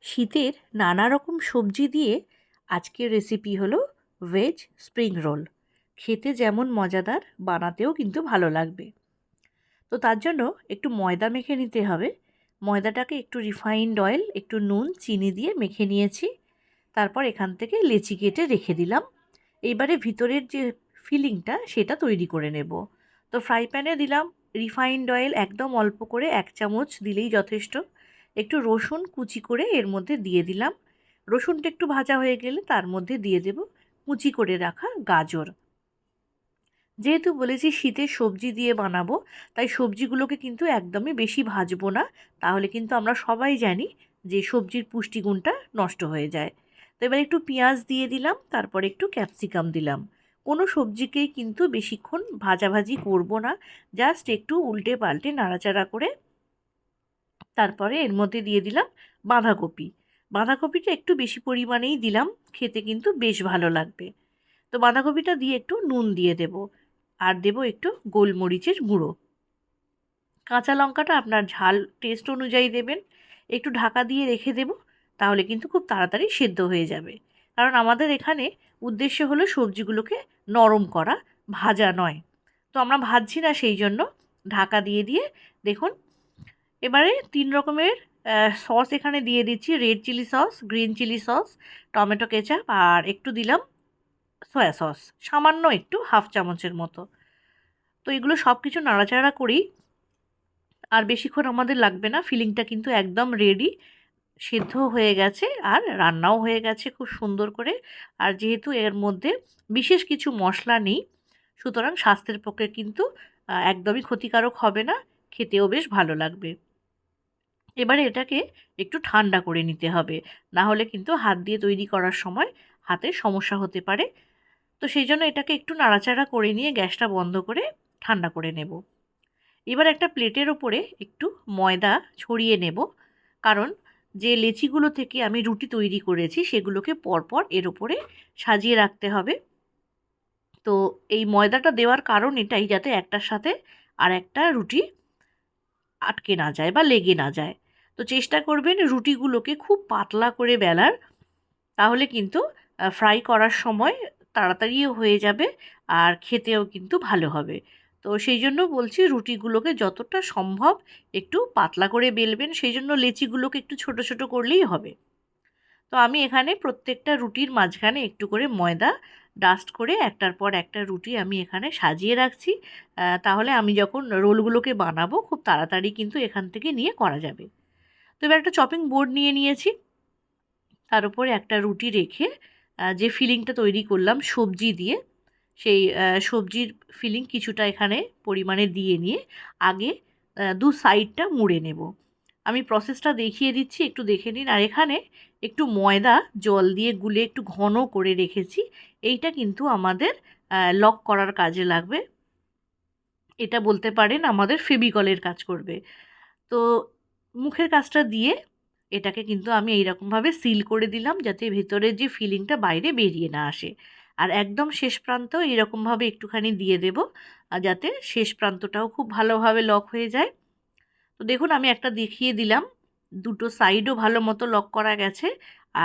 শীতের নানা রকম সবজি দিয়ে আজকের রেসিপি হলো ভেজ স্প্রিং রোল। খেতে যেমন মজাদার, বানাতেও কিন্তু ভালো লাগবে। তো তার জন্য একটু ময়দা মেখে নিতে হবে। ময়দাটাকে একটু রিফাইন্ড অয়েল, একটু নুন, চিনি দিয়ে মেখে নিয়েছি। তারপর এখান থেকে লেচি কেটে রেখে দিলাম। এইবারে ভিতরের যে ফিলিংটা সেটা তৈরি করে নেব। তো ফ্রাই প্যানে দিলাম রিফাইন্ড অয়েল, একদম অল্প করে 1 চামচ দিলেই যথেষ্ট। একটু রসুন কুচি করে এর মধ্যে দিয়ে দিলাম। রসুনটা একটু ভাজা হয়ে গেলে তার মধ্যে দিয়ে দেব কুচি করে রাখা গাজর। যেহেতু বলেছি শীতের সবজি দিয়ে বানাবো, তাই সবজিগুলোকে কিন্তু একদমই বেশি ভাজবো না, তাহলে কিন্তু আমরা সবাই জানি যে সবজির পুষ্টিগুণটা নষ্ট হয়ে যায়। তো এবার একটু পেঁয়াজ দিয়ে দিলাম, তারপর একটু ক্যাপসিকাম দিলাম। কোনো সবজিকেই কিন্তু বেশিক্ষণ ভাজাভাজি করব না, জাস্ট একটু উল্টে পাল্টে নাড়াচাড়া করে তারপরে এর মধ্যে দিয়ে দিলাম বাঁধাকপি। বাঁধাকপিটা একটু বেশি পরিমাণেই দিলাম, খেতে কিন্তু বেশ ভালো লাগবে। তো বাঁধাকপিটা দিয়ে একটু নুন দিয়ে দেব, আর দেব একটু গোলমরিচের গুঁড়ো। কাঁচা লঙ্কাটা আপনার ঝাল টেস্ট অনুযায়ী দেবেন। একটু ঢাকা দিয়ে রেখে দেব, তাহলে কিন্তু খুব তাড়াতাড়ি সেদ্ধ হয়ে যাবে। কারণ আমাদের এখানে উদ্দেশ্য হলো সবজিগুলোকে নরম করা, ভাজা নয়। তো আমরা ভাজছি না, সেই জন্য ঢাকা দিয়ে দিয়ে দেখুন। এবারে 3 রকমের সস এখানে দিয়ে দিচ্ছি। Red chilli sauce, green chilli sauce, tomato ketchup, আর একটু দিলাম সয়া সস, সামান্য একটু, 1/2 চামচের মতো। তো এগুলো সব কিছু নাড়াচাড়া করেই, আর বেশিক্ষণ আমাদের লাগবে না, ফিলিংটা কিন্তু একদম রেডি, সেদ্ধ হয়ে গেছে আর রান্নাও হয়ে গেছে খুব সুন্দর করে। আর যেহেতু এর মধ্যে বিশেষ কিছু মশলা নেই, সুতরাং স্বাস্থ্যের পক্ষে কিন্তু একদমই ক্ষতিকারক হবে না, খেতেও বেশ ভালো লাগবে। এবারে এটাকে একটু ঠান্ডা করে নিতে হবে, না হলে কিন্তু হাত দিয়ে তৈরি করার সময় হাতে সমস্যা হতে পারে। তো সেই জন্য এটাকে একটু নাড়াচাড়া করে নিয়ে গ্যাসটা বন্ধ করে ঠান্ডা করে নেব। এবার একটা প্লেটের ওপরে একটু ময়দা ছড়িয়ে নেব, কারণ যে লেচিগুলো থেকে আমি রুটি তৈরি করেছি সেগুলোকে পরপর এর ওপরে সাজিয়ে রাখতে হবে। তো এই ময়দাটা দেওয়ার কারণ এটাই, যাতে একটার সাথে আর একটা রুটি আটকে না যায় বা লেগে না যায়। তো চেষ্টা করবেন রুটিগুলোকে খুব পাতলা করে বেলার, তাহলে কিন্তু ফ্রাই করার সময় তাড়াতাড়িও হয়ে যাবে আর খেতেও কিন্তু ভালো হবে। তো সেই জন্য বলছি রুটিগুলোকে যতটা সম্ভব একটু পাতলা করে বেলবেন, সেই জন্য লেচিগুলোকে একটু ছোট ছোট করলেই হবে। তো আমি এখানে প্রত্যেকটা রুটির মাঝখানে একটু করে ময়দা ডাস্ট করে একটার পর একটা রুটি আমি এখানে সাজিয়ে রাখছি। তাহলে আমি যখন রোলগুলোকে বানাবো খুব তাড়াতাড়ি কিন্তু এখান থেকে নিয়ে করা যাবে। তো এবার একটা চপিং বোর্ড নিয়ে নিয়েছি, তার উপরে একটা রুটি রেখে যে ফিলিংটা তৈরি করলাম সবজি দিয়ে, সেই সবজির ফিলিং কিছুটা এখানে পরিমাণে দিয়ে নিয়ে আগে দু সাইডটা মুড়ে নেব। আমি প্রসেসটা দেখিয়ে দিচ্ছি, একটু দেখে নিন। আর এখানে একটু ময়দা জল দিয়ে গুলে একটু ঘন করে রেখেছি, এইটা কিন্তু আমাদের লক করার কাজে লাগবে। এটা বলতে পারেন আমাদের ফেভিকলের কাজ করবে। তো মুখের কাজটা দিয়ে এটাকে কিন্তু আমি এইরকমভাবে সিল করে দিলাম, যাতে ভেতরের যে ফিলিংটা বাইরে বেরিয়ে না আসে। আর একদম শেষ প্রান্তেও এইরকমভাবে একটুখানি দিয়ে দেব, যাতে শেষ প্রান্তটাও খুব ভালোভাবে লক হয়ে যায়। তো দেখুন আমি একটা দেখিয়ে দিলাম, দুটো সাইডও ভালো মতো লক করা গেছে,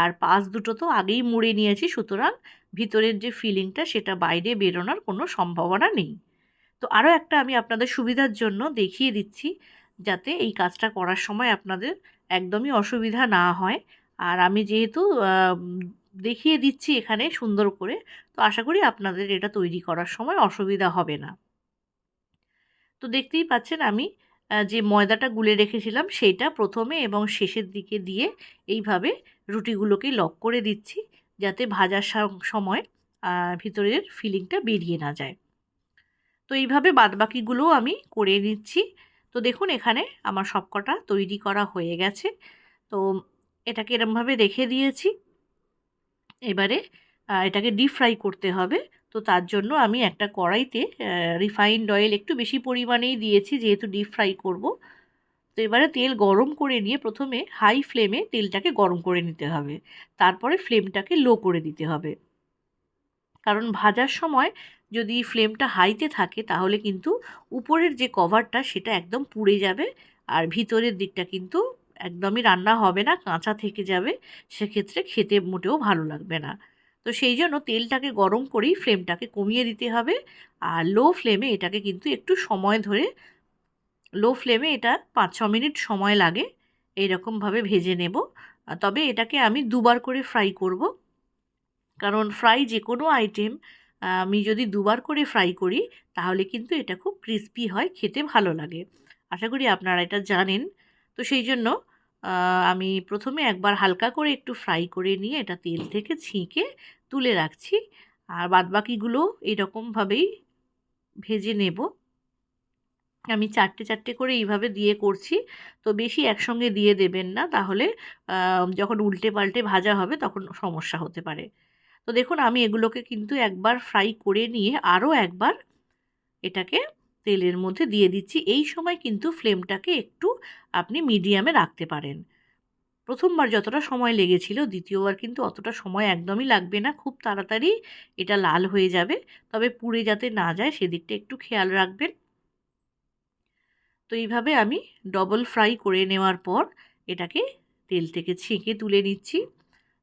আর পাশ দুটো তো আগেই মুড়ে নিয়েছি, সুতরাং ভিতরের যে ফিলিংটা সেটা বাইরে বেরোনোর কোনো সম্ভাবনা নেই। তো আরও একটা আমি আপনাদের সুবিধার জন্য দেখিয়ে দিচ্ছি, যাতে এই কাজটা করার সময় আপনাদের একদমই অসুবিধা না হয়। আর আমি যেহেতু দেখিয়ে দিচ্ছি এখানে সুন্দর করে, তো আশা করি আপনাদের এটা তৈরি করার সময় অসুবিধা হবে না। তো দেখতেই পাচ্ছেন আমি যে ময়দাটা গুলে রেখেছিলাম সেইটা প্রথমে এবং শেষের দিকে দিয়ে এইভাবে রুটিগুলোকে লক করে দিচ্ছি, যাতে ভাজার সময় ভিতরের ফিলিংটা বেরিয়ে না যায়। তো এইভাবে বাদবাকিগুলোও আমি করে নিচ্ছি। তো দেখুন এখানে আমার সবকটা তৈরি করা হয়ে গেছে। তো এটাকে এরমভাবে রেখে দিয়েছি। এবারে এটাকে ডিপ ফ্রাই করতে হবে। তো তার জন্য আমি একটা কড়াইতে রিফাইন্ড অয়েল একটু বেশি পরিমাণেই দিয়েছি, যেহেতু ডিপ ফ্রাই করব। তো এবারে তেল গরম করে নিয়ে প্রথমে হাই ফ্লেমে তেলটাকে গরম করে নিতে হবে, তারপরে ফ্লেমটাকে লো করে দিতে হবে। কারণ ভাজার সময় যদি ফ্লেমটা হাইতে থাকে তাহলে কিন্তু উপরের যে কভারটা সেটা একদম পুড়ে যাবে, আর ভিতরের দিকটা কিন্তু একদমই রান্না হবে না, কাঁচা থেকে যাবে, সেক্ষেত্রে খেতে মোটেও ভালো লাগবে না। তো সেই জন্য তেলটাকে গরম করেই ফ্লেমটাকে কমিয়ে দিতে হবে, আর লো ফ্লেমে এটাকে কিন্তু একটু সময় ধরে, লো ফ্লেমে এটা 5-6 মিনিট সময় লাগে এইরকমভাবে ভেজে নেব। তবে এটাকে আমি দুবার করে ফ্রাই করব, কারণ ফ্রাই যে কোনো আইটেম আমি যদি দুবার করে ফ্রাই করি তাহলে কিন্তু এটা খুব ক্রিস্পি হয়, খেতে ভালো লাগে। আশা করি আপনারা এটা জানেন। তো সেই জন্য আমি প্রথমে একবার হালকা করে একটু ফ্রাই করে নিয়ে এটা তেল থেকে ছেঁকে তুলে রাখছি, আর বাদবাকিগুলো এরকমভাবেই ভেজে নেব। আমি চারটে চারটে করে এইভাবে দিয়ে করছি। তো বেশি একসঙ্গে দিয়ে দেবেন না, তাহলে যখন উল্টে পাল্টে ভাজা হবে তখন সমস্যা হতে পারে। তো দেখুন আমি এগুলোকে কিন্তু একবার ফ্রাই করে নিয়ে আরও একবার এটাকে তেলের মধ্যে দিয়ে দিচ্ছি। এই সময় কিন্তু ফ্লেমটাকে একটু আপনি মিডিয়ামে রাখতে পারেন। প্রথমবার যতটা সময় লেগেছিল দ্বিতীয়বার কিন্তু অতটা সময় একদমই লাগবে না, খুব তাড়াতাড়ি এটা লাল হয়ে যাবে। তবে পুড়ে যাতে না যায় সেদিকটা একটু খেয়াল রাখবেন। তো এইভাবে আমি ডবল ফ্রাই করে নেওয়ার পর এটাকে তেল থেকে ছেঁকে তুলে নিচ্ছি।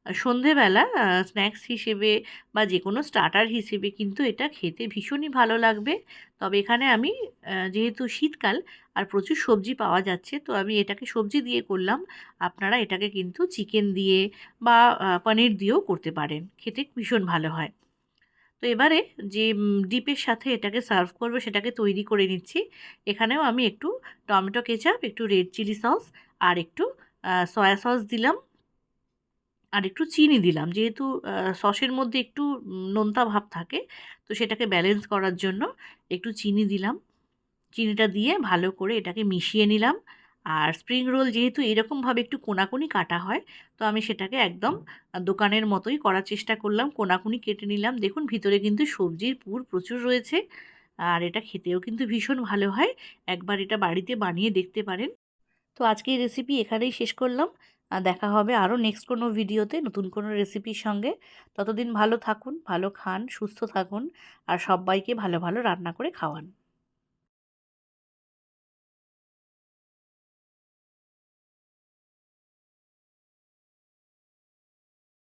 সন্ধেবেলা স্ন্যাক্স হিসেবে বা যে কোনো স্টার্টার হিসেবে কিন্তু এটা খেতে ভীষণই ভালো লাগবে। তবে এখানে আমি যেহেতু শীতকাল আর প্রচুর সবজি পাওয়া যাচ্ছে, তো আমি এটাকে সবজি দিয়ে করলাম। আপনারা এটাকে কিন্তু চিকেন দিয়ে বা পনির দিয়েও করতে পারেন, খেতে ভীষণ ভালো হয়। তো এবারে যে ডিপের সাথে এটাকে সার্ভ করব সেটাকে তৈরি করে নিচ্ছি। এখানেও আমি একটু টমেটো কেচাপ, একটু রেড চিলি সস আর একটু সয়া সস দিলাম, আর একটু চিনি দিলাম। যেহেতু সসের মধ্যে একটু নোনতা ভাব থাকে, তো সেটাকে ব্যালেন্স করার জন্য একটু চিনি দিলাম। চিনিটা দিয়ে ভালো করে এটাকে মিশিয়ে নিলাম। আর স্প্রিং রোল যেহেতু এরকমভাবে একটু কোনাকুনি কাটা হয়, তো আমি সেটাকে একদম দোকানের মতোই করার চেষ্টা করলাম। কোনাকুনি কেটে নিলাম। দেখুন ভিতরে কিন্তু সবজির পুর প্রচুর রয়েছে, আর এটা খেতেও কিন্তু ভীষণ ভালো হয়। একবার এটা বাড়িতে বানিয়ে দেখতে পারেন। তো আজকের রেসিপি এখানেই শেষ করলাম। দেখা হবে আরও নেক্সট কোনো ভিডিওতে নতুন কোনো রেসিপির সঙ্গে। ততদিন ভালো থাকুন, ভালো খান, সুস্থ থাকুন, আর সব্বাইকে ভালো ভালো রান্না করে খাওয়ান।